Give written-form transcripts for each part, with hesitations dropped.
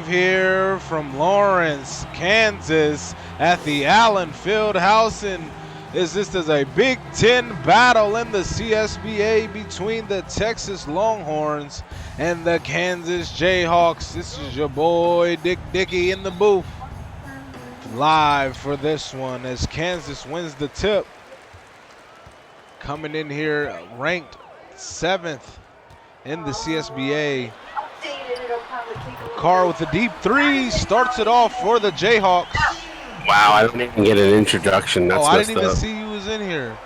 Here from Lawrence, Kansas at the Allen Fieldhouse, and this is a Big Ten battle in the CSBA between the Texas Longhorns and the Kansas Jayhawks. This is your boy Dick Dickey in the booth live for this one as Kansas wins the tip, coming in here ranked 7th in the CSBA. Carr with a deep three starts it off for the Jayhawks. Wow, I didn't even get an introduction. That's I didn't even see you was in here.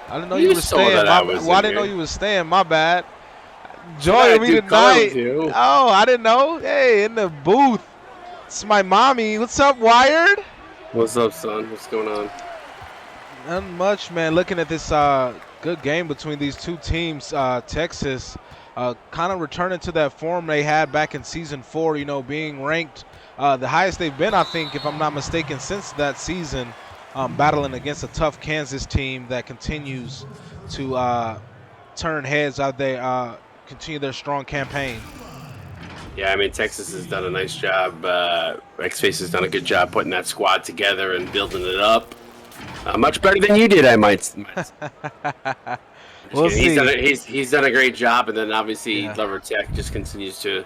I didn't know you were staying. I didn't know you was staying. My bad. Joy me tonight. Oh, I didn't know. Hey, in the booth. It's my mommy. What's up, Wired? What's up, son? What's going on? Not much, man. Looking at this good game between these two teams, Texas. Kind of returning to that form they had back in season 4, you know, being ranked the highest they've been, I think, if I'm not mistaken, since that season, battling against a tough Kansas team that continues to turn heads as they continue their strong campaign. Yeah, I mean, Texas has done a nice job. X-Face has done a good job putting that squad together and building it up. Much better than you did, I might say. We'll see. He's done a great job, and then obviously Lover Tech just continues to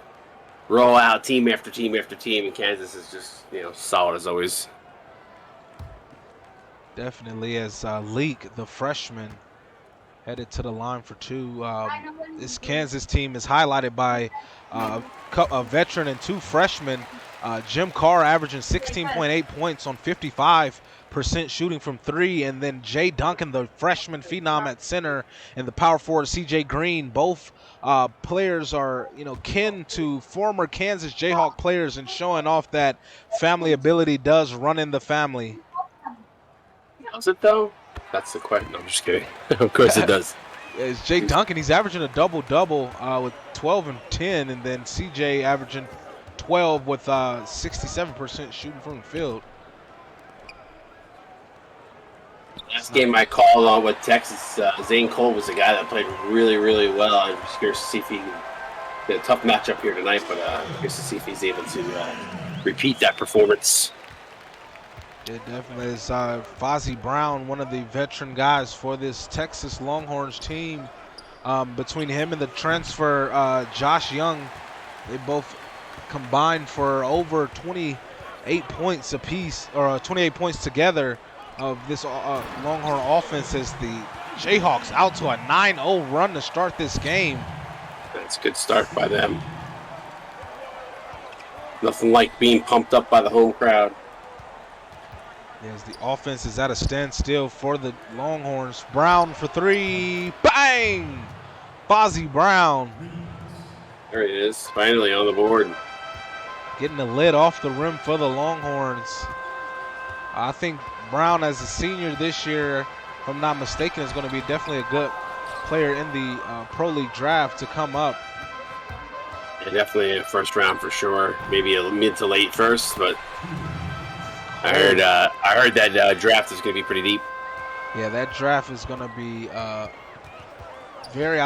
roll out team after team after team, and Kansas is just, you know, solid as always. Definitely, as Leak, the freshman, headed to the line for 2. This Kansas team is highlighted by a veteran and 2 freshmen. Jim Carr averaging 16.8 points on 55 shooting from three, and then Jay Duncan, the freshman phenom at center, and the power forward CJ Green. Both players are, kin to former Kansas Jayhawk players, and showing off that family ability does run in the family. Does it though? That's the question. No, I'm just kidding. Of course it does. It's Jay Duncan. He's averaging a double-double with 12 and 10, and then CJ averaging 12 with 67% shooting from the field. Last game I called on with Texas, Zane Cole was the guy that played really, really well. I'm just curious to see if he can get a tough matchup here tonight, but curious to see if he's able to repeat that performance. It definitely is. Fozzie Brown, one of the veteran guys for this Texas Longhorns team. Between him and the transfer Josh Young, they both combined for over 28 points apiece, or 28 points together of this Longhorn offense, as the Jayhawks out to a 9-0 run to start this game. That's a good start by them. Nothing like being pumped up by the home crowd. As the offense is at a standstill for the Longhorns. Brown for three. Bang! Fozzie Brown. There he is, finally on the board. Getting the lid off the rim for the Longhorns. I think Brown, as a senior this year, if I'm not mistaken, is going to be definitely a good player in the Pro League draft to come up. Yeah, definitely a first round for sure. Maybe a mid to late first, but I heard that draft is going to be pretty deep. Yeah, that draft is going to be I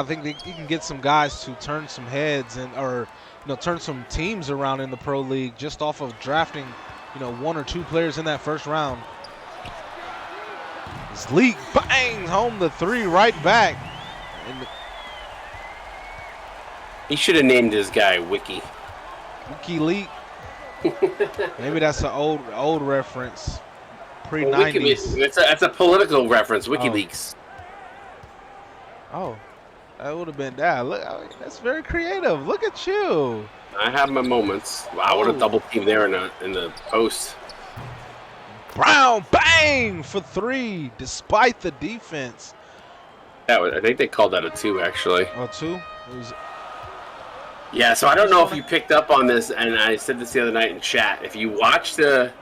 think you can get some guys to turn some heads or turn some teams around in the Pro League just off of drafting, one or two players in that first round. This Leak bangs home the three right back. He should have named his guy Wiki. Wiki Leak. Maybe that's an old reference, pre-90s. That's a political reference. WikiLeaks. Oh, that would have been that. Look, that's very creative. Look at you. I have my moments. Wow, what a double team there in the post. Brown, bang for three, despite the defense. I think they called that a 2, actually. Oh, 2? Yeah, so I don't know if you picked up on this, and I said this the other night in chat. If you watch the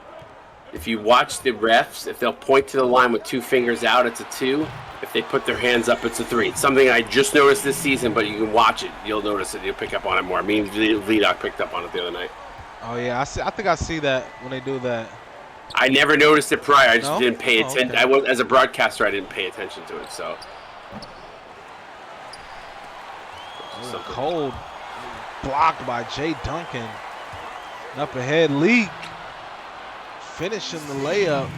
refs, if they'll point to the line with 2 fingers out, it's a 2. If they put their hands up, it's a 3. It's something I just noticed this season, but you can watch it. You'll notice it. You'll pick up on it more. Me and Vidoc picked up on it the other night. Oh, yeah. I think I see that when they do that. I never noticed it prior. I just didn't pay attention. Okay. As a broadcaster, I didn't pay attention to it. So cold, blocked by Jay Duncan. Up ahead, Leak finishing the layup.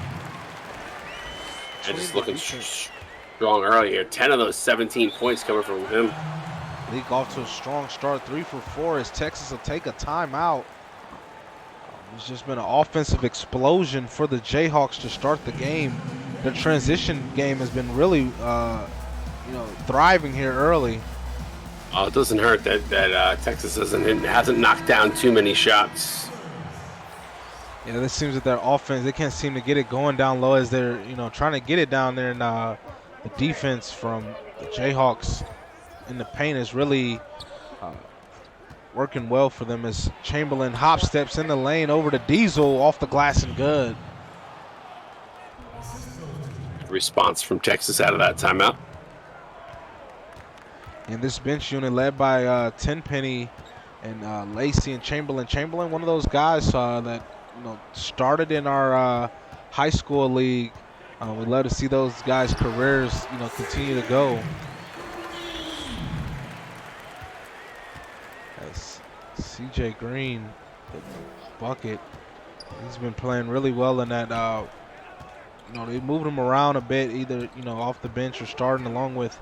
And just looking strong early here. 10 of those 17 points coming from him. Leak off to a strong start, 3 for 4, as Texas will take a timeout. It's just been an offensive explosion for the Jayhawks to start the game. Their transition game has been really, thriving here early. Oh, it doesn't hurt that Texas hasn't knocked down too many shots. Yeah, this seems that their offense, they can't seem to get it going down low as they're, trying to get it down there. And the defense from the Jayhawks in the paint is really working well for them, as Chamberlain hop steps in the lane over to Diesel, off the glass and good. Response from Texas out of that timeout. And this bench unit led by Tenpenny and Lacey and Chamberlain. Chamberlain, one of those guys that started in our high school league. We'd love to see those guys' careers continue to go. As CJ Green, the bucket, he's been playing really well in that. They moved him around a bit, either off the bench or starting, along with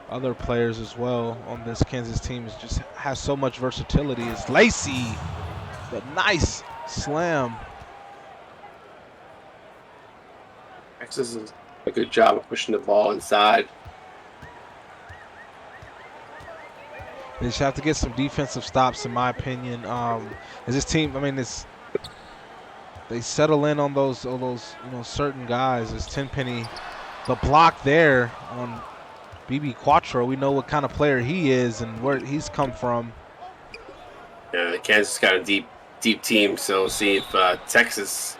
other players as well on this Kansas team. It just has so much versatility. It's Lacey, the nice slam. Texas does a good job of pushing the ball inside. They just have to get some defensive stops, in my opinion. As this team, they settle in on those certain guys. As Tenpenny, the block there on BB Quattro. We know what kind of player he is and where he's come from. Yeah, Kansas got a deep team, so we'll see if Texas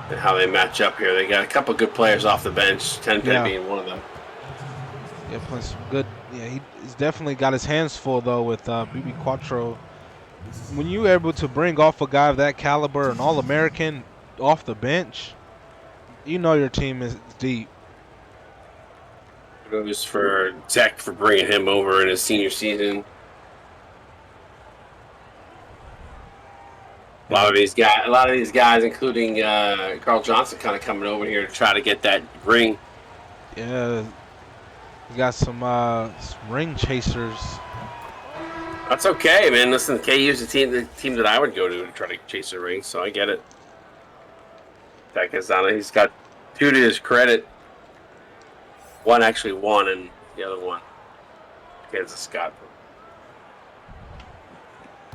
and how they match up here. They got a couple good players off the bench, Tenpenny being one of them. Yeah, playing some good. Yeah, he's definitely got his hands full though with BB Quattro. When you're able to bring off a guy of that caliber, an All-American, off the bench, you know your team is deep. Kudos for Tech for bringing him over in his senior season. A lot of these guys, including Carl Johnson, kind of coming over here to try to get that ring. Yeah, we got some ring chasers. That's okay, man. Listen, KU's the team that I would go to try to chase a ring, so I get it. Tech is on it. He's got 2 to his credit. One actually won, and the other one, Kansas Scott.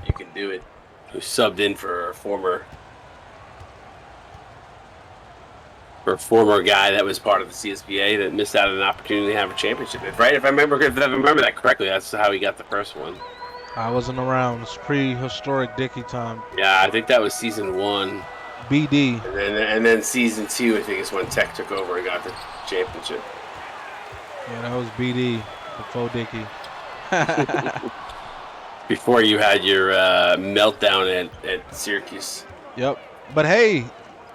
You can do it. Who subbed in for a former guy that was part of the CSBA that missed out on an opportunity to have a championship. Right? If I remember that correctly, that's how he got the first one. I wasn't around. It's prehistoric Dickey time. Yeah, I think that was season 1. BD. And then season 2, I think, is when Tech took over and got the championship. Yeah, that was BD before Dickey. Before you had your meltdown at Syracuse. Yep. But hey,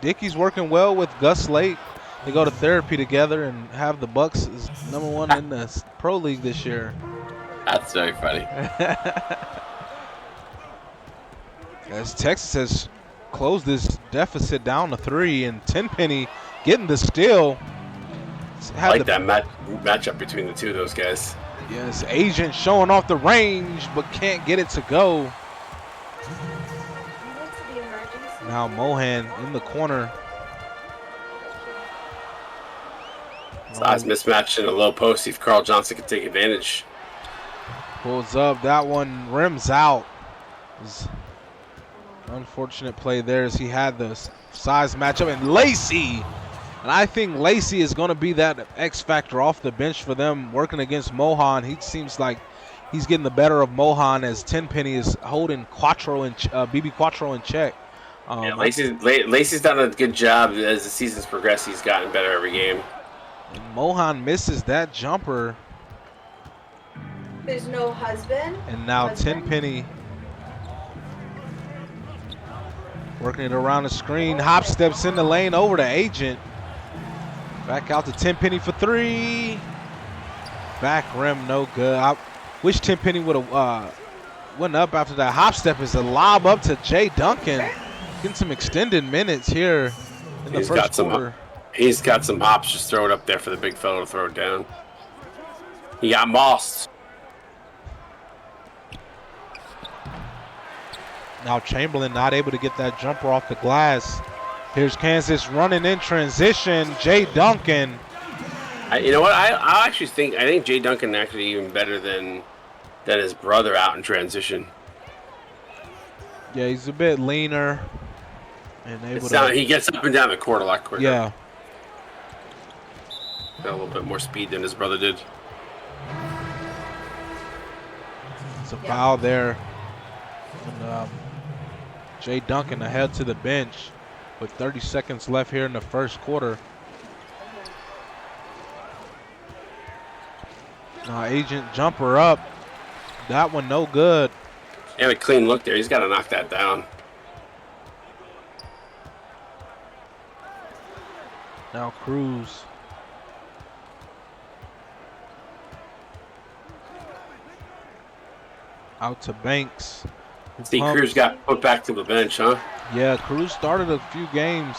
Dickey's working well with Gus Lake. They go to therapy together and have the Bucks as #1 in the Pro League this year. That's very funny. As Texas has closed this deficit down to 3, and Tenpenny getting the steal. I like that matchup between the two of those guys. Yes, Agent showing off the range, but can't get it to go. Now Mohan in the corner. Size mismatch in a low post. See if Carl Johnson can take advantage. Pulls up. That one rims out. Unfortunate play there as he had the size matchup. And Lacey. And I think Lacey is going to be that X factor off the bench for them working against Mohan. He seems like he's getting the better of Mohan as Tenpenny is holding Quattro and BB Quattro in check. Yeah, Lacey's done a good job as the season's progressed. He's gotten better every game. And Mohan misses that jumper. There's no husband. And now Tenpenny working it around the screen. Hop steps in the lane over to Agent. Back out to Tenpenny for 3. Back rim, no good. I wish Tenpenny would have went up after that. Hop step is a lob up to Jay Duncan. Getting some extended minutes here in the first quarter. He's got some hops. Just throw it up there for the big fellow to throw it down. He got mossed. Now Chamberlain not able to get that jumper off the glass. Here's Kansas running in transition. Jay Duncan. You know what? I think Jay Duncan actually even better than his brother out in transition. Yeah, he's a bit leaner and he gets up and down the court a lot quicker. Yeah. Got a little bit more speed than his brother did. It's a foul there. And, Jay Duncan ahead to the bench with 30 seconds left here in the first quarter. Now Agent jumper up. That one no good. He had a clean look there. He's got to knock that down. Now Cruz. Out to Banks. See, Cruz got put back to the bench, huh? Yeah, Cruz started a few games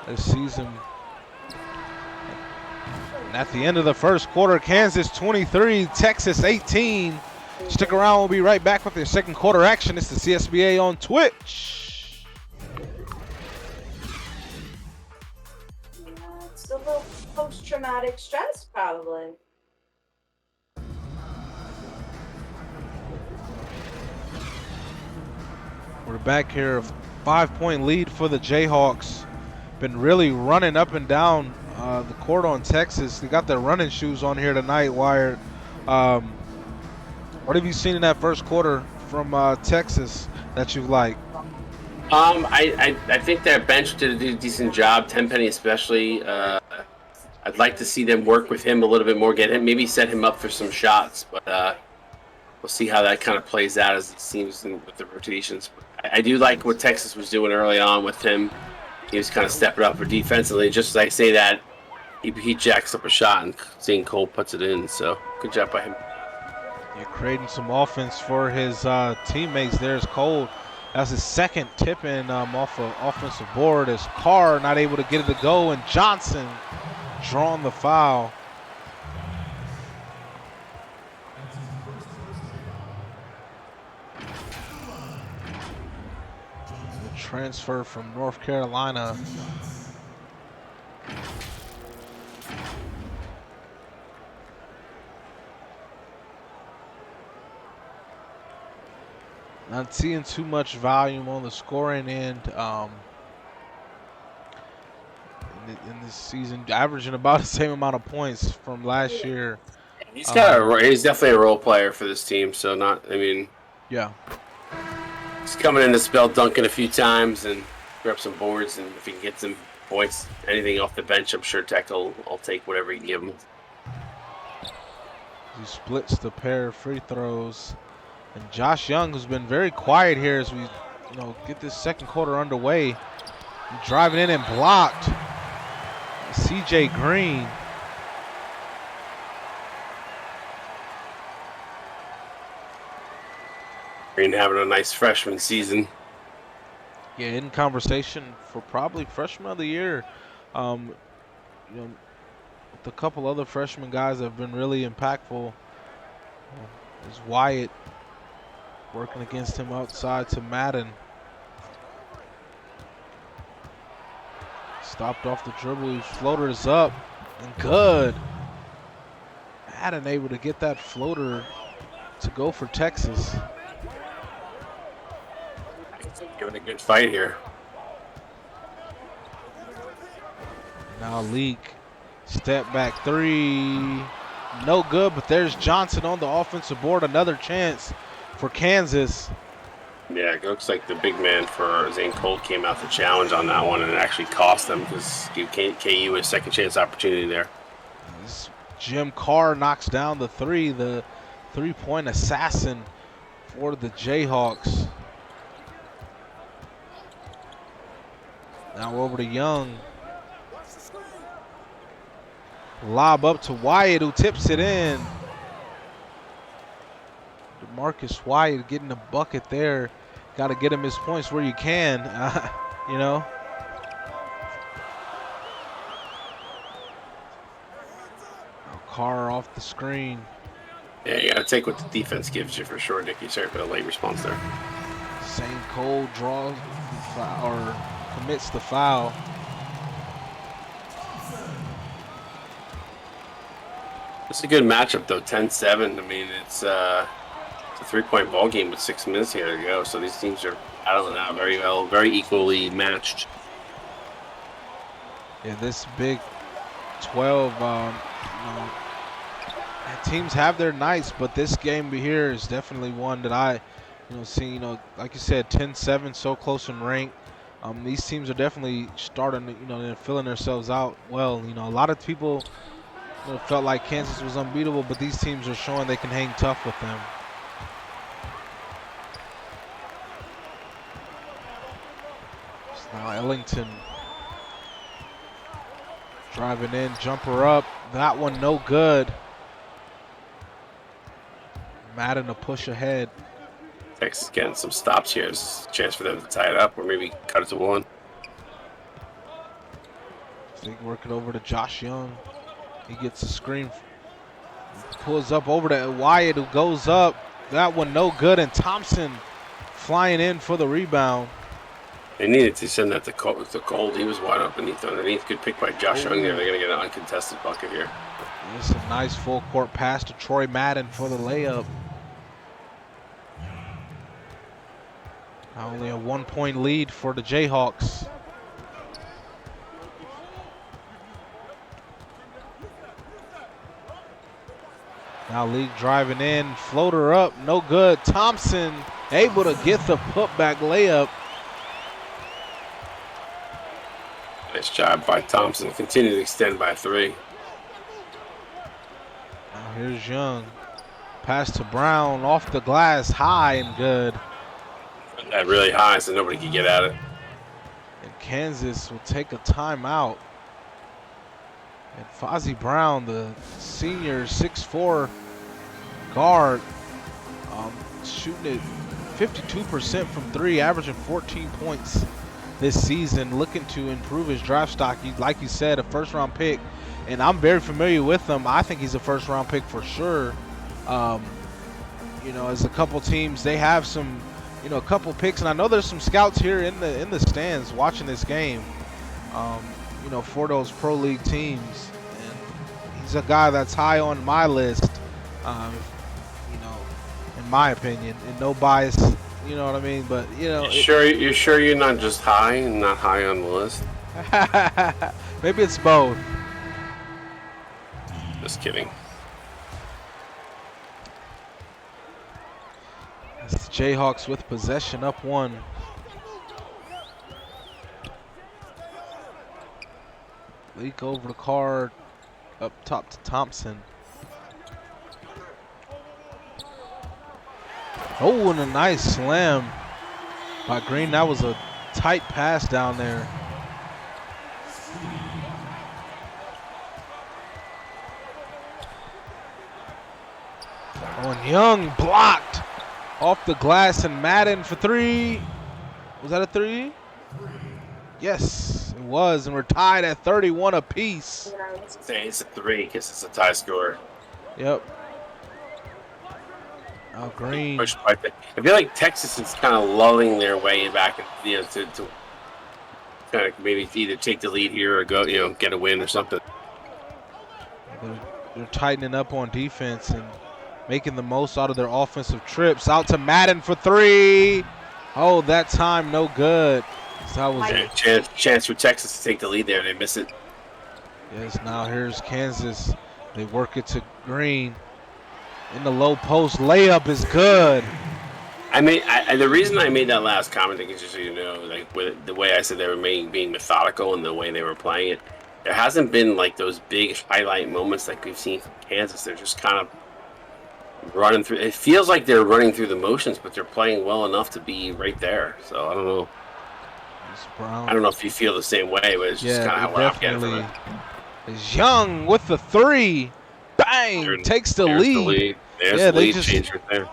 this season. And at the end of the first quarter, Kansas 23, Texas 18. Stick around. We'll be right back with their second quarter action. It's the CSBA on Twitch. Yeah, it's a little post-traumatic stress, probably. We're back here 5-point lead for the Jayhawks. Been really running up and down the court on Texas. They got their running shoes on here tonight, Wired. What have you seen in that first quarter from Texas that you like? I think their bench did a decent job. Tenpenny especially. I'd like to see them work with him a little bit more, get him, maybe set him up for some shots, but we'll see how that kind of plays out as it seems with the rotations. I do like what Texas was doing early on with him. He was kind of stepping up for defensively. Just as I say that, he jacks up a shot and Zane Cole puts it in. So good job by him. You're creating some offense for his teammates. There's Cole. That's his second tip in off of offensive board. As Carr not able to get it to go, and Johnson drawing the foul. The transfer from North Carolina. Not seeing too much volume on the scoring end in this season, averaging about the same amount of points from last year. He's definitely a role player for this team. So yeah, he's coming in to spell Duncan a few times and grab some boards, and if he can get some points, anything off the bench, I'm sure Tech will take whatever he can give him. He splits the pair of free throws. And Josh Young, who's been very quiet here as we, get this second quarter underway, driving in and blocked. CJ Green. Green having a nice freshman season. Yeah, in conversation for probably freshman of the year. With a couple other freshman guys that have been really impactful. Is Wyatt working against him outside to Madden. Stopped off the dribble. He floaters up and good. Madden able to get that floater to go for Texas. Giving a good fight here. Now Leak, step back three, no good, but there's Johnson on the offensive board. Another chance for Kansas. Yeah, it looks like the big man for Zane Cole came out to challenge on that one, and it actually cost them because gave KU a second chance opportunity there. Jim Carr knocks down the three, the three-point assassin for the Jayhawks. Now over to Young. Lob up to Wyatt, who tips it in. DeMarcus Wyatt getting a bucket there. Got to get him his points where you can, Carr off the screen. Yeah, you got to take what the defense gives you for sure, Nicky. Sorry for the late response there. Zane Cole draws or commits the foul. It's a good matchup, though. 10-7. I mean, it's a three-point ball game with 6 minutes here to go. So these teams are battling out very well, very equally matched. Yeah, this Big 12, teams have their nights, but this game here is definitely one that I, see, like you said, 10-7, so close in rank. These teams are definitely starting, they're filling themselves out well. A lot of people felt like Kansas was unbeatable, but these teams are showing they can hang tough with them. So now Ellington driving in, jumper up. That one no good. Madden a push ahead. Texas getting some stops here. There's a chance for them to tie it up or maybe cut it to one. They work it over to Josh Young. He gets a screen. Pulls up over to Wyatt, who goes up. That one no good, and Thompson flying in for the rebound. They needed to send that to Cold. He was wide open underneath. Good pick by Josh Young there. They're going to get an uncontested bucket here. It's a nice full court pass to Troy Madden for the layup. Only a 1-point lead for the Jayhawks. Now League driving in, floater up, no good. Thompson able to get the putback layup. Nice job by Thompson. Continue to extend by 3. Now here's Young. Pass to Brown, off the glass, high and good. That really high, so nobody could get at it. And Kansas will take a timeout. And Fozzie Brown, the senior 6'4" guard, shooting it 52% from 3, averaging 14 points this season, looking to improve his draft stock. Like you said, a first-round pick, and I'm very familiar with him. I think he's a first-round pick for sure. You know, as a couple teams, they have some, you know, a couple picks, and I know there's some scouts here in the stands watching this game. You know, for those pro league teams, and he's a guy that's high on my list. You know, in my opinion, and no bias. You know what I mean? But you know, you're sure you're not just high and not high on the list? Maybe it's both. Just kidding. It's the Jayhawks with possession, up 1. Leak over the card, up top to Thompson. Oh, and a nice slam by Green. That was a tight pass down there. Oh, and Young blocked off the glass, and Madden for 3. Was that a 3? Yes, it was, and we're tied at 31 apiece. Say it's a 3 because it's a tie score. Yep. Oh, Green. I feel like Texas is kind of lulling their way back, you know, to kind of maybe either take the lead here or go, you know, get a win or something. They're tightening up on defense and making the most out of their offensive trips. Out to Madden for 3. Oh, that time no good. So that was chance for Texas to take the lead there. They miss it. Yes, now here's Kansas. They work it to Green. In the low post, layup is good. I mean, the reason I made that last comment, is just so you know, like with the way I said they were being methodical and the way they were playing it, there hasn't been like those big highlight moments like we've seen from Kansas. They're just kind of running through. It feels like they're running through the motions, but they're playing well enough to be right there. So I don't know. I don't know if you feel the same way, but it's just kind of how I'm getting from it. Is Young with the 3. Bang! Takes the lead. There's the lead change right there.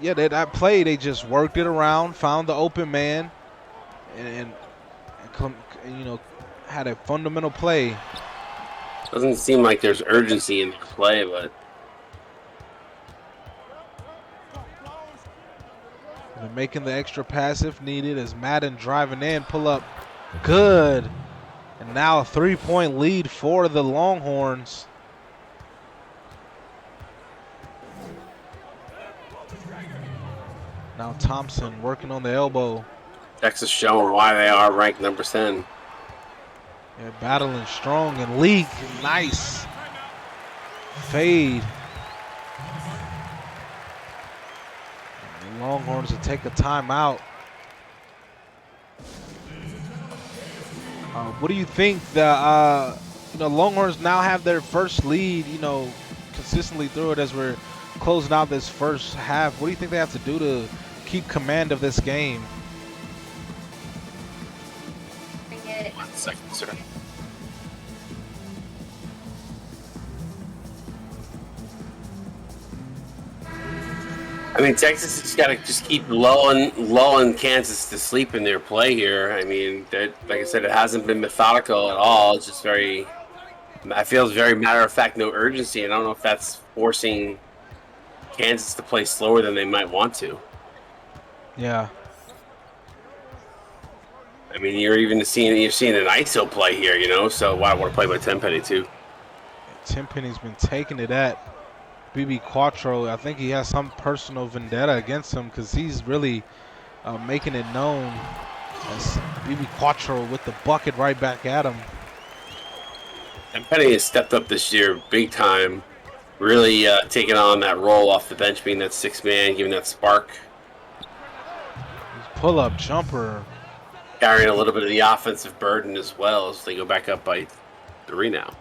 Yeah, that play, they just worked it around, found the open man, and you know, had a fundamental play. Doesn't seem like there's urgency in their play, but they're making the extra pass if needed as Madden driving in, pull up, good. And now a 3-point lead for the Longhorns. Now Thompson working on the elbow. Texas showing why they are ranked number 10. Yeah, battling strong and Leak. Nice. Fade. And the Longhorns will take a timeout. What do you think? The you know, Longhorns now have their first lead, you know, consistently through it as we're closing out this first half. What do you think they have to do to keep command of this game? 1 second, sir. I mean, Texas has got to just keep lulling Kansas to sleep in their play here. I mean, like I said, it hasn't been methodical at all. It's just I feel it's very matter of fact, no urgency. And I don't know if that's forcing Kansas to play slower than they might want to. Yeah. I mean, you're seeing an ISO play here, you know. So why want to play by Tenpenny too? Tenpenny's been taking it at BB Quattro. I think he has some personal vendetta against him because he's really making it known as BB Quattro with the bucket right back at him. And Penny has stepped up this year big time, really taking on that role off the bench, being that sixth man, giving that spark. Pull-up jumper. Carrying a little bit of the offensive burden as well as they go back up by 3 now.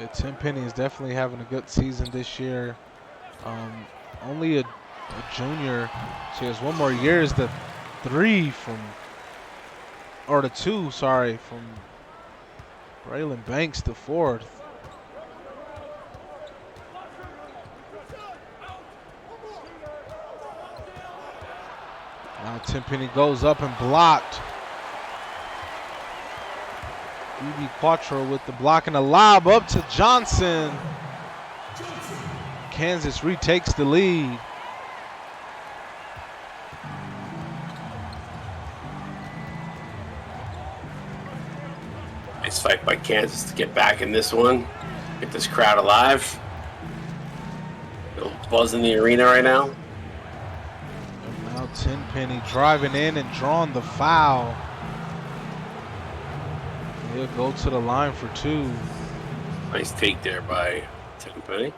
Yeah, Tenpenny is definitely having a good season this year. Only a junior, so he has 1 more year. Is the 2, sorry, from Braylon Banks, the 4th. Now Tenpenny goes up and blocked. BB Quattro with the block and a lob up to Johnson. Kansas retakes the lead. Nice fight by Kansas to get back in this one. Get this crowd alive. A little buzz in the arena right now. And now Tenpenny driving in and drawing the foul. He'll go to the line for 2. Nice take there by Tenpenny.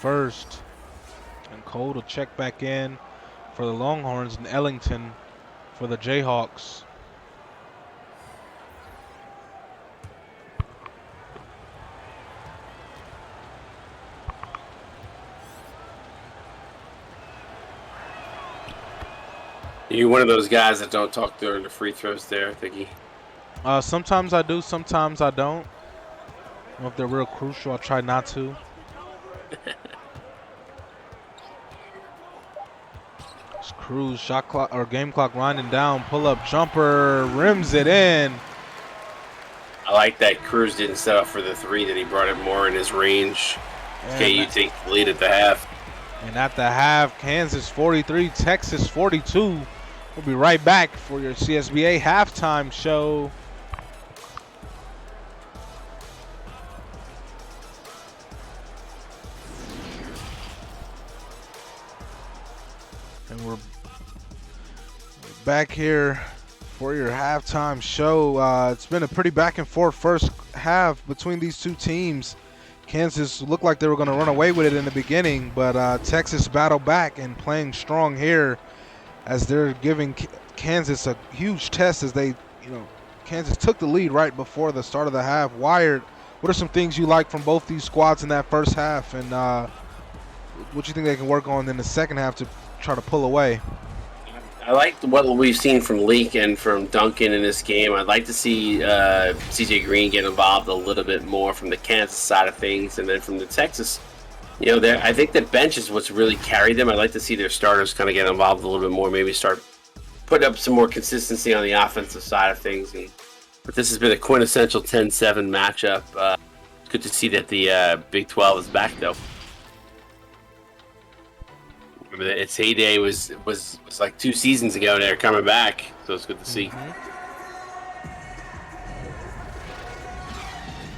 First, and Cole will check back in for the Longhorns and Ellington for the Jayhawks. You one of those guys that don't talk during the free throws there, Thicky? Sometimes I do, sometimes I don't. If they're real crucial, I'll try not to. Cruz shot clock or game clock winding down. Pull up jumper, rims it in. I like that Cruz didn't set up for the 3, that he brought it more in his range. KU take the lead at the half. And at the half, Kansas 43, Texas 42. We'll be right back for your CSBA halftime show. And we're back here for your halftime show. It's been a pretty back and forth first half between these two teams. Kansas looked like they were going to run away with it in the beginning, but Texas battled back and playing strong here as they're giving Kansas a huge test as they, Kansas took the lead right before the start of the half. Wired, what are some things you like from both these squads in that first half, and what do you think they can work on in the second half to try to pull away? I like what we've seen from Leak and from Duncan in this game. I'd like to see CJ Green get involved a little bit more from the Kansas side of things, and then from the Texas, I think the bench is what's really carried them. I'd like to see their starters kind of get involved a little bit more, maybe start putting up some more consistency on the offensive side of things. But this has been a quintessential 10-7 matchup. It's good to see that the Big 12 is back, though. Remember that its heyday was like 2 seasons ago, and they're coming back, so it's good to see.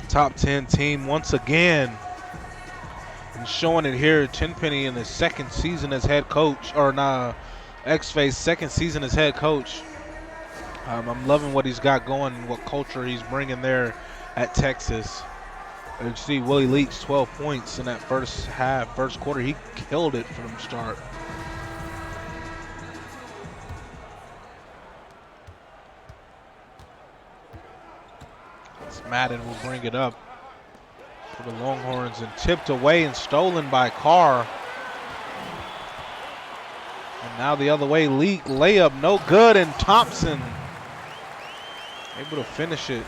Top 10 team once again, and showing it here. Tenpenny in his second season as head coach, or X-Face second season as head coach. I'm loving what he's got going and what culture he's bringing there at Texas. And you see Willie Leach 12 points in that first quarter. He killed it from the start. Madden will bring it up for the Longhorns and tipped away and stolen by Carr. And now the other way, Leak layup, no good, and Thompson able to finish it.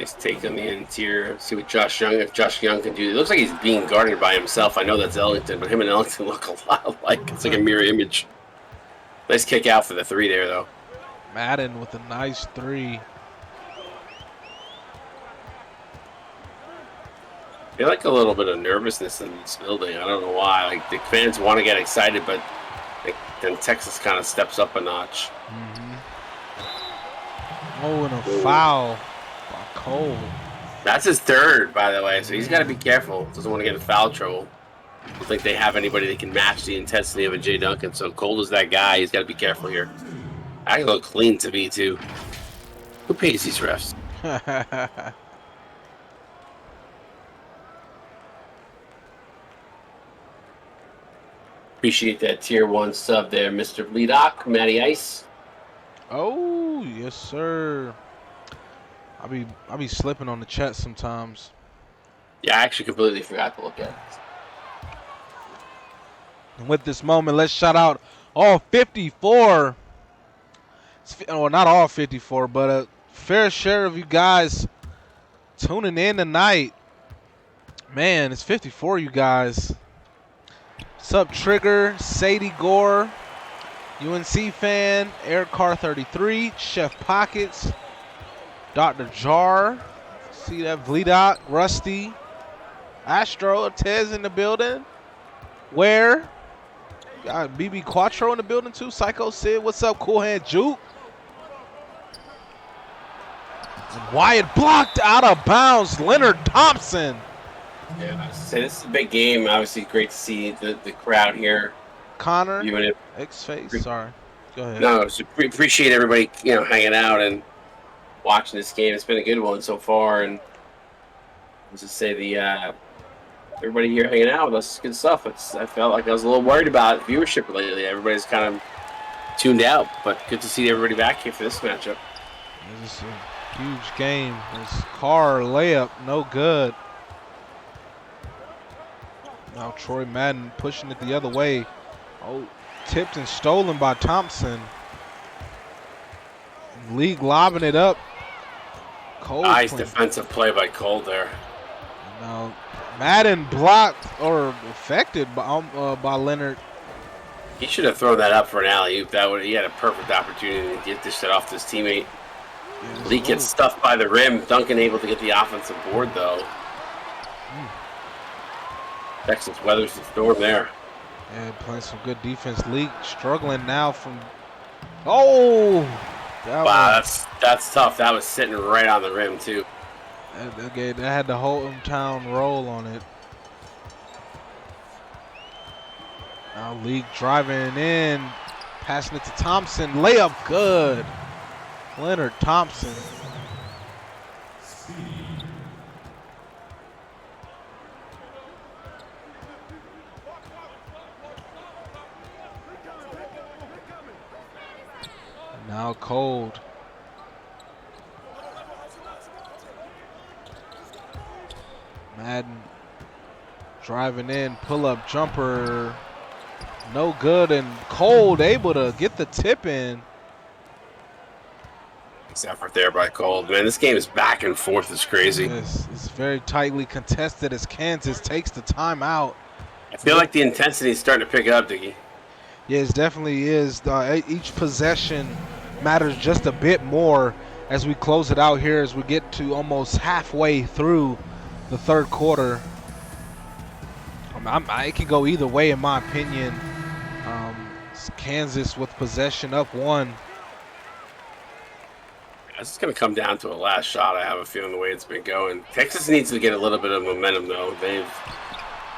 Nice take on the interior. See what Josh Young, if Josh Young can do. It looks like he's being guarded by himself. I know that's Ellington, but him and Ellington look a lot alike. It's like a mirror image. Nice kick out for the 3 there, though. Madden with a nice 3. I feel like a little bit of nervousness in this building. I don't know why. Like the fans want to get excited, but then Texas kind of steps up a notch. Oh, and a foul by Cole. That's his 3rd, by the way, so he's got to be careful. Doesn't want to get in foul trouble. I don't think they have anybody that can match the intensity of a Jay Duncan, so Cole is that guy. He's got to be careful here. I look clean to me, too. Who pays these refs? Appreciate that tier 1 sub there, Mr. Bleedock, Matty Ice. Oh, yes, sir. I be slipping on the chat sometimes. Yeah, I actually completely forgot to look at it. And with this moment, let's shout out all 54. Well, not all 54, but a fair share of you guys tuning in tonight. Man, it's 54 you guys. What's up, Trigger, Sadie Gore, UNC fan, Eric Carr 33, Chef Pockets, Dr. Jar, see that Vledoc, Rusty, Astro, Tez in the building. Where? Got BB Quattro in the building too. Psycho Sid, what's up? Cool Hand Juke. And Wyatt blocked out of bounds. Leonard Thompson. Yeah, so this is a big game. Obviously, great to see the crowd here. Connor, Even X-Face, sorry. Go ahead. No, so appreciate everybody, hanging out and watching this game. It's been a good one so far, and let's just say everybody here hanging out with us, good stuff. I felt like I was a little worried about viewership lately. Everybody's kind of tuned out, but good to see everybody back here for this matchup. This is a huge game. This Carr layup, no good. Now Troy Madden pushing it the other way. Oh, tipped and stolen by Thompson. League lobbing it up. Cole. Nice defensive play by Cole there. Now Madden blocked or affected by Leonard. He should have thrown that up for an alley-oop. He had a perfect opportunity to get this shit off to his teammate. Yes, Lee gets stuffed by the rim. Duncan able to get the offensive board though. Texas weathers the storm there. Yeah, playing some good defense. League struggling now from. Oh, wow, that's tough. That was sitting right on the rim too. Okay, that had the hometown roll on it. Now League driving in, passing it to Thompson. Layup good. Leonard Thompson. Now Cold. Madden driving in, pull-up jumper, no good, and Cold able to get the tip in. Nice effort there by Cold. Man, this game is back and forth. It's crazy. It's very tightly contested as Kansas takes the timeout. I feel like the intensity is starting to pick up, Diggy. Yes, definitely is. Each possession matters just a bit more as we close it out here, as we get to almost halfway through the third quarter. It can go either way in my opinion. It's Kansas with possession up 1. This is going to come down to a last shot. I have a feeling the way it's been going. Texas needs to get a little bit of momentum though.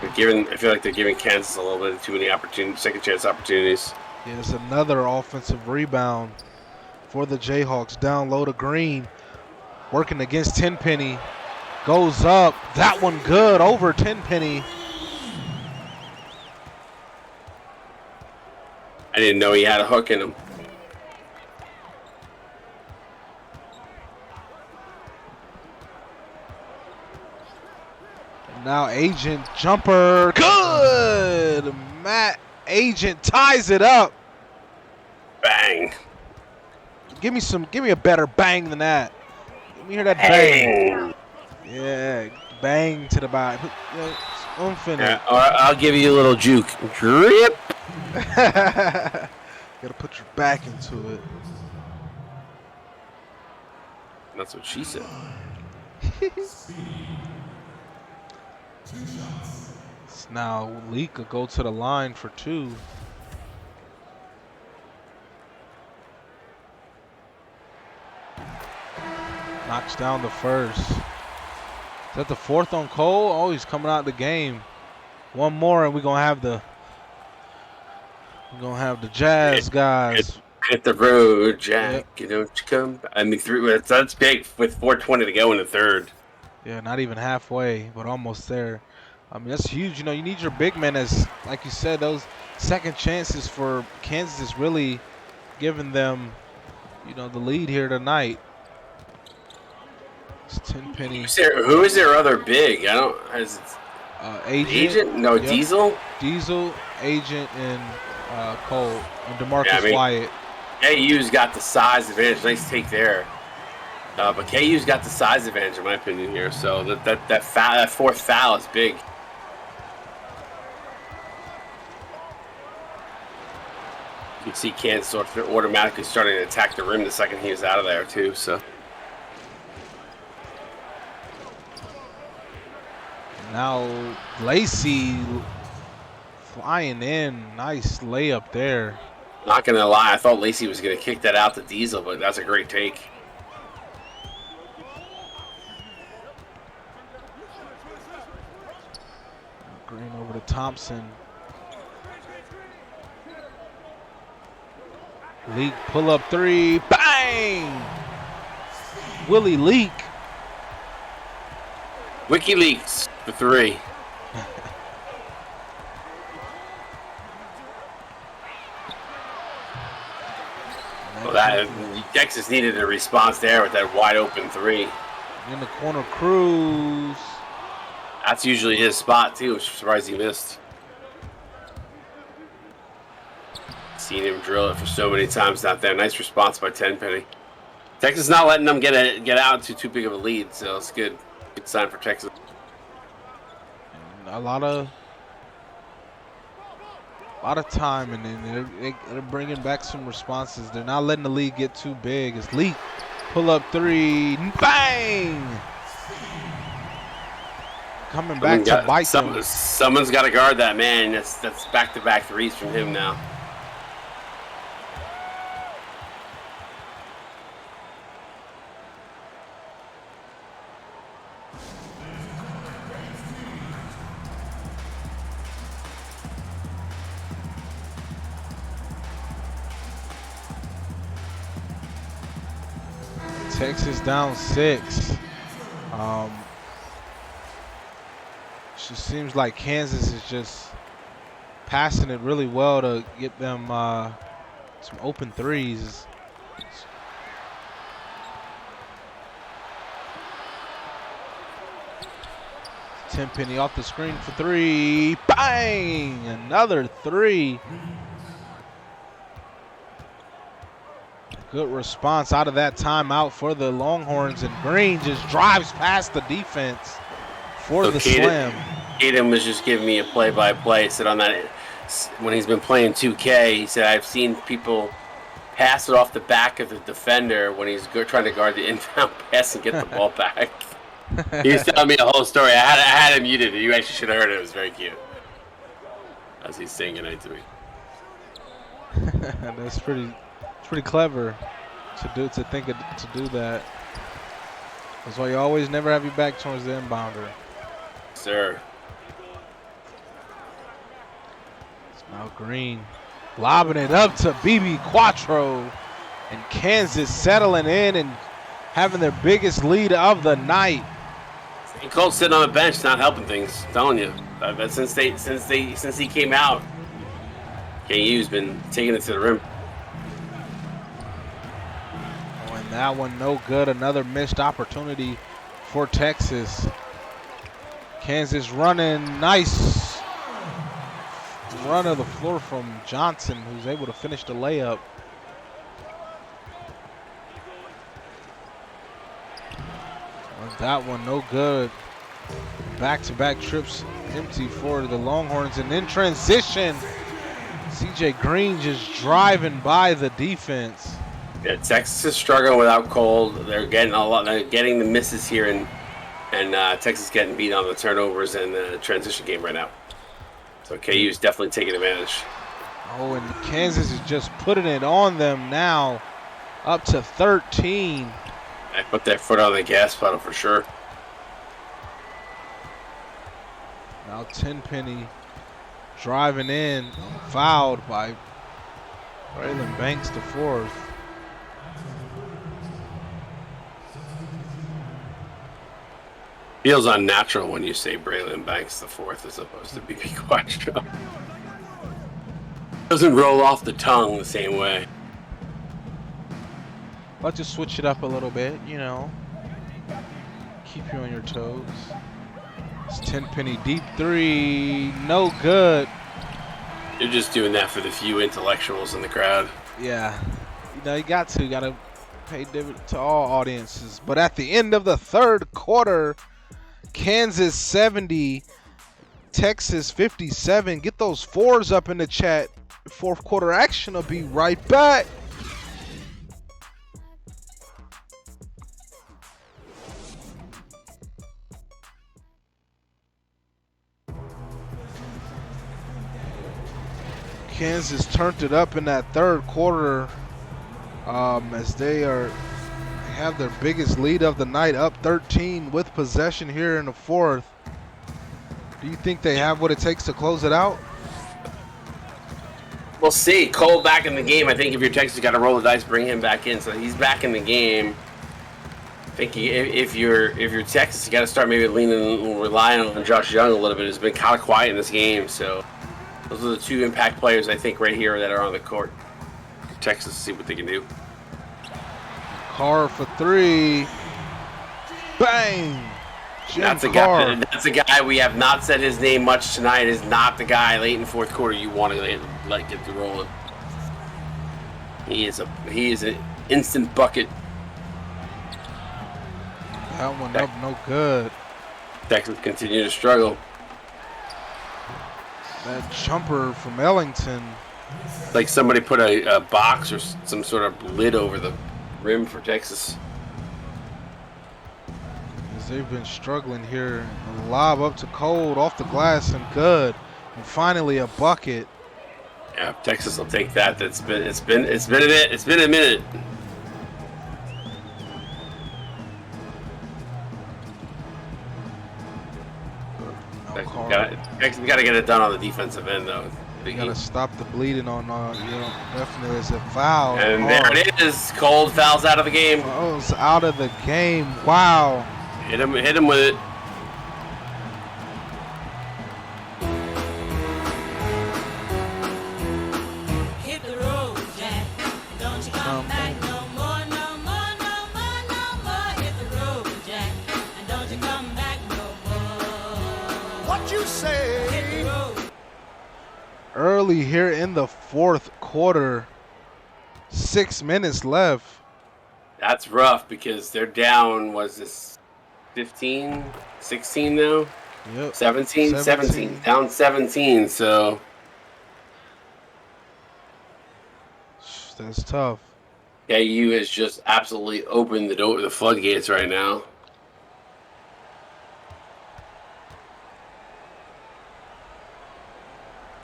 I feel like they're giving Kansas a little bit too many opportunities, second chance opportunities. There's another offensive rebound for the Jayhawks. Down low to Green, working against Tenpenny. Goes up. That one good over Tenpenny. I didn't know he had a hook in him. Now Agent jumper. Good. Matt Agent ties it up. Bang. Give me a better bang than that. me hear that bang. Yeah, bang to the body. Yeah, or I'll give you a little juke. Drip. Gotta put your back into it. That's what she said. Now Lee could go to the line for 2. Knocks down the first. Is that the 4th on Cole? Oh, he's coming out the game. One more and we're gonna have the Jazz guys. Hit the road, Jack. Yep. You know, come. I mean, that's big with 4:20 to go in the third. Yeah, not even halfway, but almost there. I mean, that's huge. You know, you need your big men as, like you said, those second chances for Kansas is really giving them, you know, the lead here tonight. It's Tenpenny. Who is their other big? I don't. Agent? No, Yep. Diesel? Diesel, Agent, and Cole, and DeMarcus Wyatt. KU's got the size advantage. Nice take there. But KU's got the size advantage, in my opinion, here. So that 4th foul is big. You can see Kansas automatically starting to attack the rim the second he was out of there, too. So now Lacey flying in. Nice layup there. not going to lie, I thought Lacey was going to kick that out to Diesel, but that's a great take. Green over to Thompson. Leak pull up 3. Bang! Willie Leak. WikiLeaks for 3. Well, Texas needed a response there with that wide open 3. In the corner, Cruz. That's usually his spot too. I'm surprised he missed. Seen him drill it for so many times out there. Nice response by Tenpenny. Texas not letting them get out to too big of a lead, so it's good. Good sign for Texas. A lot of time, and then they're bringing back some responses. They're not letting the lead get too big. It's Leak, pull up 3, bang! Coming back to bite them. Someone's got to guard that man. That's back-to-back 3s from him now. Texas down 6. Just seems like Kansas is just passing it really well to get them some open 3s. Tenpenny off the screen for 3. Bang! Another 3. Good response out of that timeout for the Longhorns, and Green just drives past the defense for the slam. Tatum was just giving me a play-by-play. He said on that, when he's been playing 2K, he said, I've seen people pass it off the back of the defender when he's trying to guard the inbound pass and get the ball back. He was telling me the whole story. I had him muted. You actually should have heard it. It was very cute. As he's saying it to me. That's pretty clever to do that. That's why you always never have your back towards the inbounder. Sir. It's now Green lobbing it up to BB Quattro, and Kansas settling in and having their biggest lead of the night. And Cole's sitting on the bench, not helping things. I'm telling you, since he came out, KU's been taking it to the rim. Oh, and that one no good. Another missed opportunity for Texas. Kansas running, nice run of the floor from Johnson, who's able to finish the layup. That one no good. Back-to-back trips empty for the Longhorns. And in transition, CJ Green just driving by the defense. Yeah, Texas is struggling without Cole. They're getting they're getting the misses here, and Texas getting beat on the turnovers and the transition game right now. So KU is definitely taking advantage. Oh, and Kansas is just putting it on them now, up to 13. I put their foot on the gas pedal for sure. Now Tenpenny driving in, fouled by Braylon Banks, the fourth. Feels unnatural when you say Braylon Banks the fourth as opposed to BB Quattro. Doesn't roll off the tongue the same way. I'll just switch it up a little bit, you know. Keep you on your toes. It's Tenpenny deep three, no good. You're just doing that for the few intellectuals in the crowd. Yeah, you know, you got to pay dividend to all audiences. But at the end of the third quarter, Kansas 70, Texas 57. Get those fours up in the chat. Fourth quarter action will be right back. Kansas turned it up in that third quarter as they have their biggest lead of the night, up 13 with possession here in the fourth. Do you think they have what it takes to close it out? We'll see. Cole back in the game. I think if you're Texas, you got to roll the dice, bring him back in. So he's back in the game. I think if you're Texas, you got to start maybe relying on Josh Young a little bit. He's been kind of quiet in this game. So those are the two impact players I think right here that are on the court. Texas, see what they can do. Carr for three. Bang! That's a guy we have not said his name much tonight. Is not the guy late in the fourth quarter you want to let get the rolling. He is an instant bucket. That one up, no good. Texas continue to struggle. That jumper from Ellington. Like somebody put a box or some sort of lid over the rim for Texas. They've been struggling here. A lob up to Cold, off the glass and good. And finally a bucket. Yeah, Texas will take that. It's been a minute. Texas got to get it done on the defensive end though. You got to stop the bleeding on, definitely there's a foul. And there it is. Cold fouls out of the game. Oh, it's out of the game. Wow. Hit him with it. Hit the road, Jack. Don't you come back no more, no more, no more, no more. Hit the road, Jack. And don't you come back no more. What you say? Hit the road. Early here in the fourth quarter. 6 minutes left. That's rough because they're down, was this 15, 16 now? Yep. 17. Down 17, so. That's tough. KU has just absolutely opened the floodgates right now.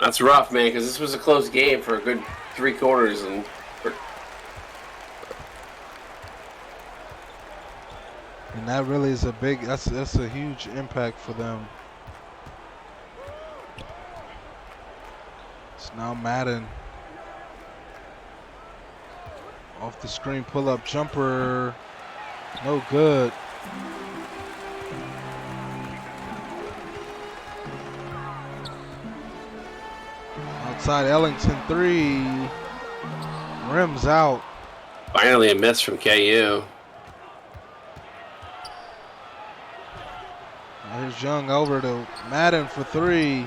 That's rough, man, because this was a close game for a good 3 quarters. And that really is that's a huge impact for them. It's now Madden. Off the screen, pull up jumper. No good. Outside Ellington three. Rims out. Finally a miss from KU. Here's Young over to Madden for three.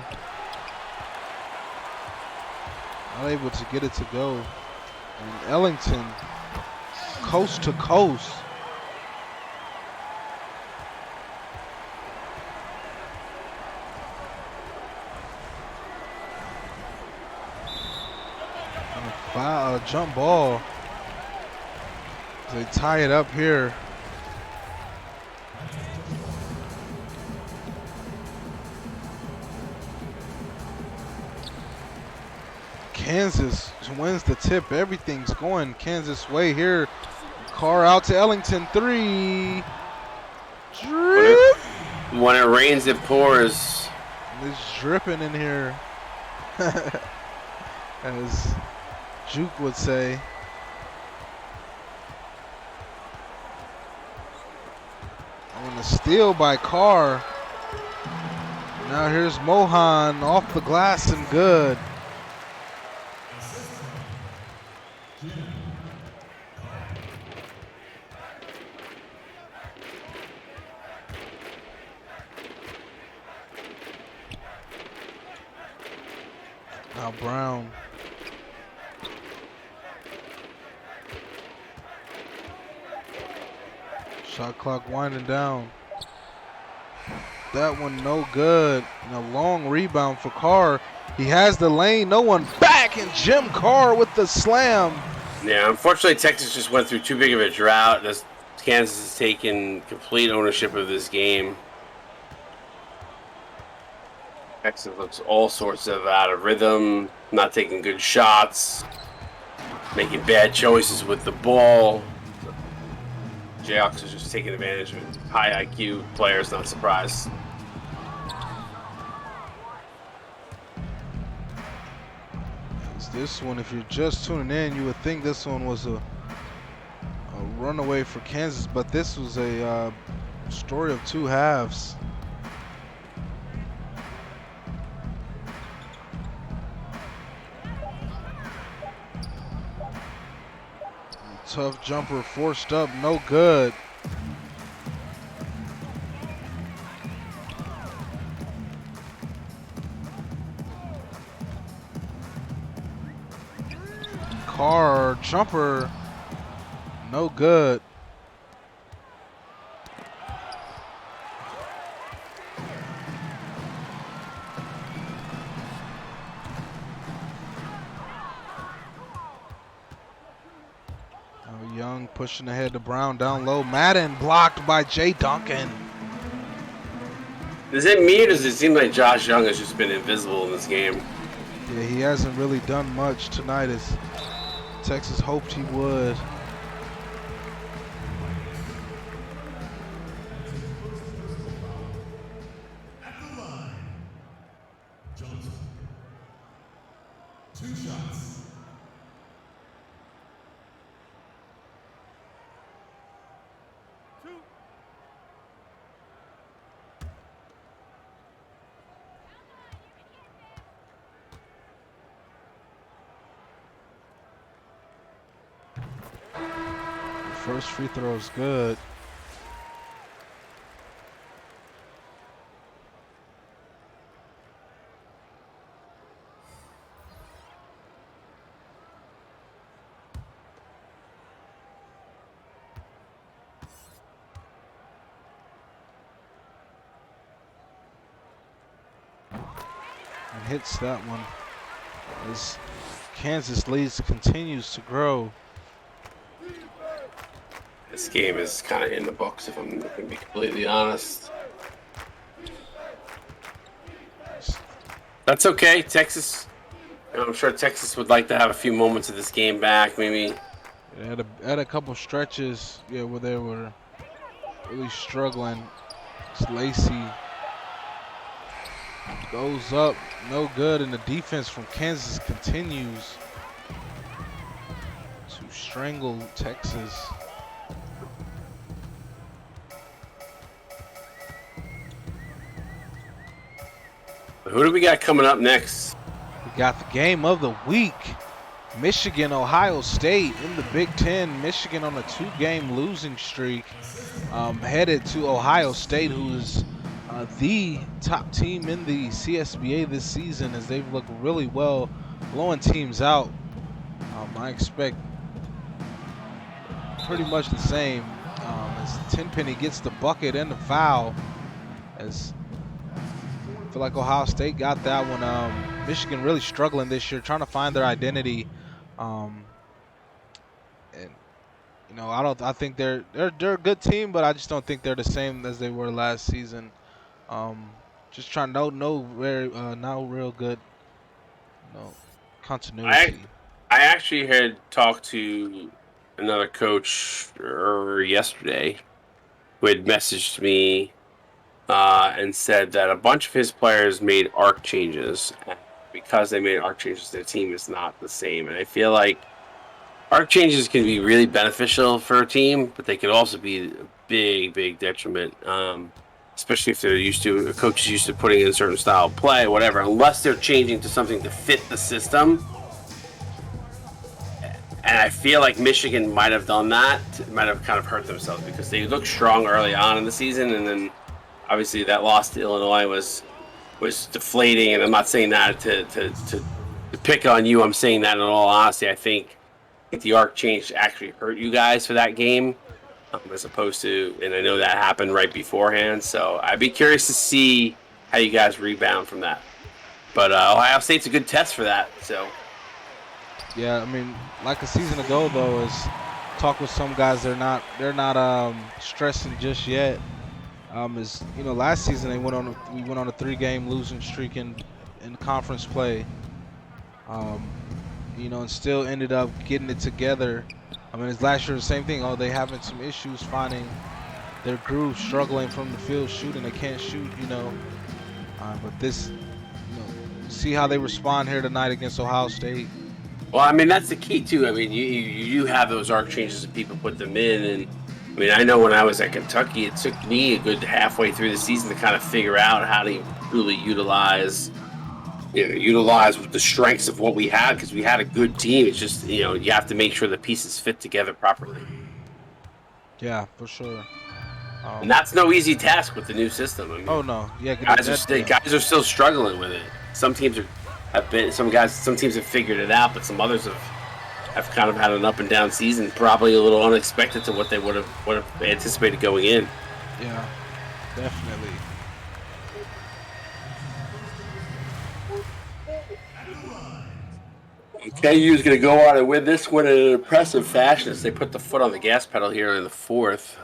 Not able to get it to go. And Ellington, coast to coast. jump ball. They tie it up here. Kansas wins the tip. Everything's going Kansas way here. Carr out to Ellington. 3. Drip. When it rains, it pours. It's dripping in here. As Juke would say. On a steal by Carr. Now here's Mohan off the glass and good. Now Brown. Shot clock winding down. That one no good. And a long rebound for Carr. He has the lane. No one back. And Jim Carr with the slam. Yeah, unfortunately, Texas just went through too big of a drought. Kansas has taken complete ownership of this game. Texas looks all sorts of out of rhythm, not taking good shots, making bad choices with the ball. Jayhawks is just taking advantage of high IQ players, not surprised. This one, if you're just tuning in, you would think this one was a runaway for Kansas, but this was a story of two halves. Tough jumper forced up, no good. Carr jumper, no good. Young pushing ahead to Brown down low. Madden blocked by Jay Duncan. Is it me or does it seem like Josh Young has just been invisible in this game? Yeah, he hasn't really done much tonight as Texas hoped he would. At the line, Johnson. 2 shots. First free throw is good. And hits that one as Kansas leads continues to grow. This game is kind of in the books, if I'm going to be completely honest. That's okay. Texas, I'm sure Texas would like to have a few moments of this game back, maybe. Had a couple stretches, yeah, where they were really struggling. It's Lacey goes up, no good, and the defense from Kansas continues to strangle Texas. Who do we got coming up next? We got the game of the week. Michigan, Ohio State in the Big Ten. Michigan on a 2-game losing streak, headed to Ohio State, who is the top team in the CSBA this season, as they've looked really well, blowing teams out. I expect pretty much the same, as Tenpenny gets the bucket and the foul, as I feel like Ohio State got that one. Michigan really struggling this year, trying to find their identity. Um, and I don't. I think they're a good team, but I just don't think they're the same as they were last season. Um, just trying no real good no I continuity. I actually had talked to another coach yesterday who had messaged me and said that a bunch of his players made arc changes. And because they made arc changes, their team is not the same. And I feel like arc changes can be really beneficial for a team, but they can also be a big, big detriment. Especially if they're used to a coach is used to putting in a certain style of play, whatever. Unless they're changing to something to fit the system, and I feel like Michigan might have done that, might have kind of hurt themselves because they looked strong early on in the season, and then obviously that loss to Illinois was deflating. And I'm not saying that to pick on you. I'm saying that in all honesty. I think the arc change actually hurt you guys for that game, as opposed to, and I know that happened right beforehand. So I'd be curious to see how you guys rebound from that. But Ohio State's a good test for that. So Yeah, I mean, like a season ago though, is talk with some guys. They're not stressing just yet. Is last season we went on a 3-game losing streak in conference play. Um, and still ended up getting it together. I mean, it's last year the same thing. Oh, they having some issues finding their groove, struggling from the field shooting. They can't shoot. But this, see how they respond here tonight against Ohio State. well, I mean that's the key too. I mean, you have those arc changes and people put them in, and I mean I know when I was at Kentucky, it took me a good halfway through the season to kind of figure out how to really utilize the strengths of what we had because we had a good team. It's just you have to make sure the pieces fit together properly, Yeah, for sure. and that's no easy task with the new system. I mean, Oh no, yeah, yeah. guys are still struggling with it. Some teams some teams have figured it out, but some others have kind of had an up and down season, probably a little unexpected to what they would have anticipated going in. Yeah, definitely. KU is going to go on and win this one in an impressive fashion as they put the foot on the gas pedal here in the fourth.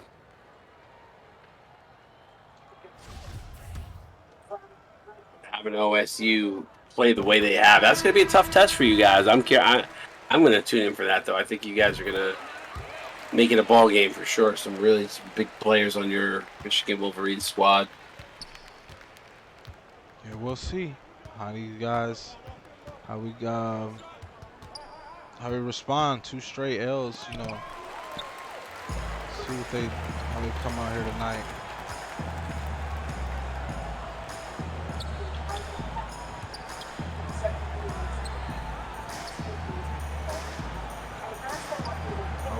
Having OSU play the way they have, that's going to be a tough test for you guys. I'm going to tune in for that, though. I think you guys are going to make it a ball game for sure. Some big players on your Michigan Wolverines squad. Yeah, we'll see how these guys, how we how we respond. 2 straight L's. See how they come out here tonight.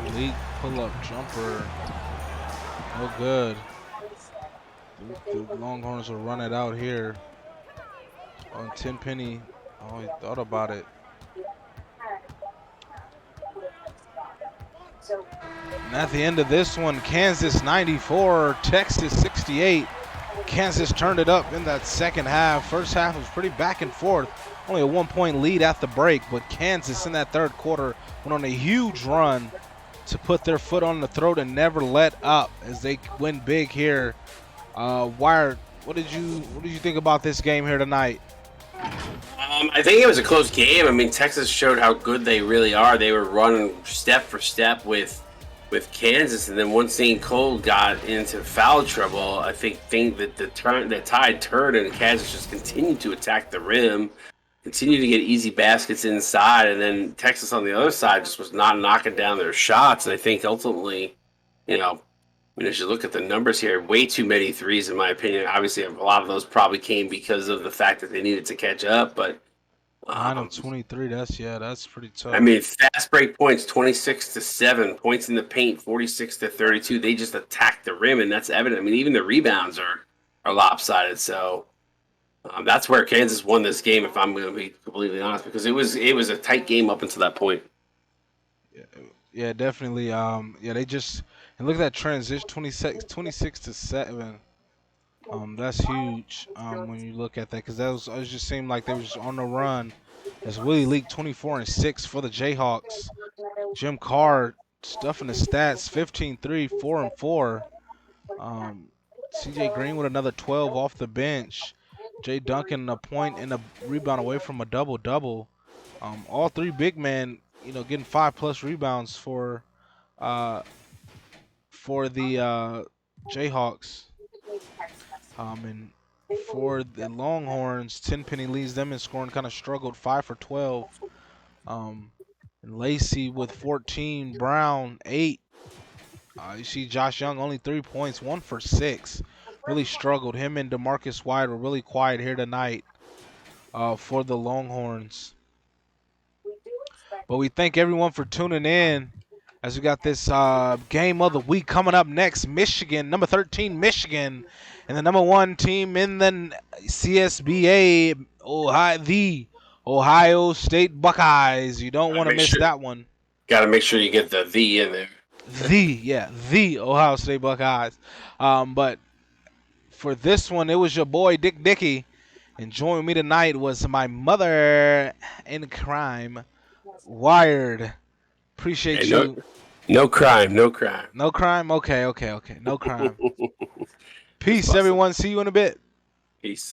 Elite pull-up jumper. No good. The Longhorns will run it out here. On Tenpenny. Oh, he thought about it. And at the end of this one, Kansas 94, Texas 68. Kansas turned it up in that second half. First half was pretty back and forth. Only a 1-point lead at the break, but Kansas in that third quarter went on a huge run to put their foot on the throat and never let up as they win big here. Wire, what did you think about this game here tonight? I think it was a close game. I mean, Texas showed how good they really are. They were running step for step with Kansas, and then once St. Cole got into foul trouble, I think that the tide turned, and Kansas just continued to attack the rim, continued to get easy baskets inside, and then Texas on the other side just was not knocking down their shots. And I think ultimately, I mean, as you look at the numbers here, way too many threes, in my opinion. Obviously, a lot of those probably came because of the fact that they needed to catch up. But 9 of 23. That's pretty tough. I mean, fast break points, 26-7, points in the paint, 46-32. They just attacked the rim, and that's evident. I mean, even the rebounds are lopsided. So that's where Kansas won this game, if I'm going to be completely honest, because it was a tight game up until that point. Yeah, definitely. They just, and look at that transition, 26-7. That's huge when you look at that, because it just seemed like they was just on the run, as Willie leaked 24-6 for the Jayhawks. Jim Carr stuffing the stats, 15-3, 4-4. CJ Green with another 12 off the bench. Jay Duncan a point and a rebound away from a double-double. All three big men, getting 5+ rebounds uh, for the Jayhawks. And for the Longhorns, Tenpenny leads them in scoring, kind of struggled, 5 for 12. And Lacey with 14, Brown 8. You see Josh Young only 3 points, 1 for 6. Really struggled. Him and DeMarcus White were really quiet here tonight for the Longhorns. But we thank everyone for tuning in as we got this game of the week coming up next. Michigan, number 13, Michigan, and the number 1 team in the CSBA, the Ohio State Buckeyes. You don't want to miss that one. Got to make sure you get the in there. The Ohio State Buckeyes. But for this one, it was your boy Dick Dickey, and joining me tonight was my mother in crime, Wired. Appreciate you. No crime. No crime? Okay. No crime. Peace, everyone. See you in a bit. Peace.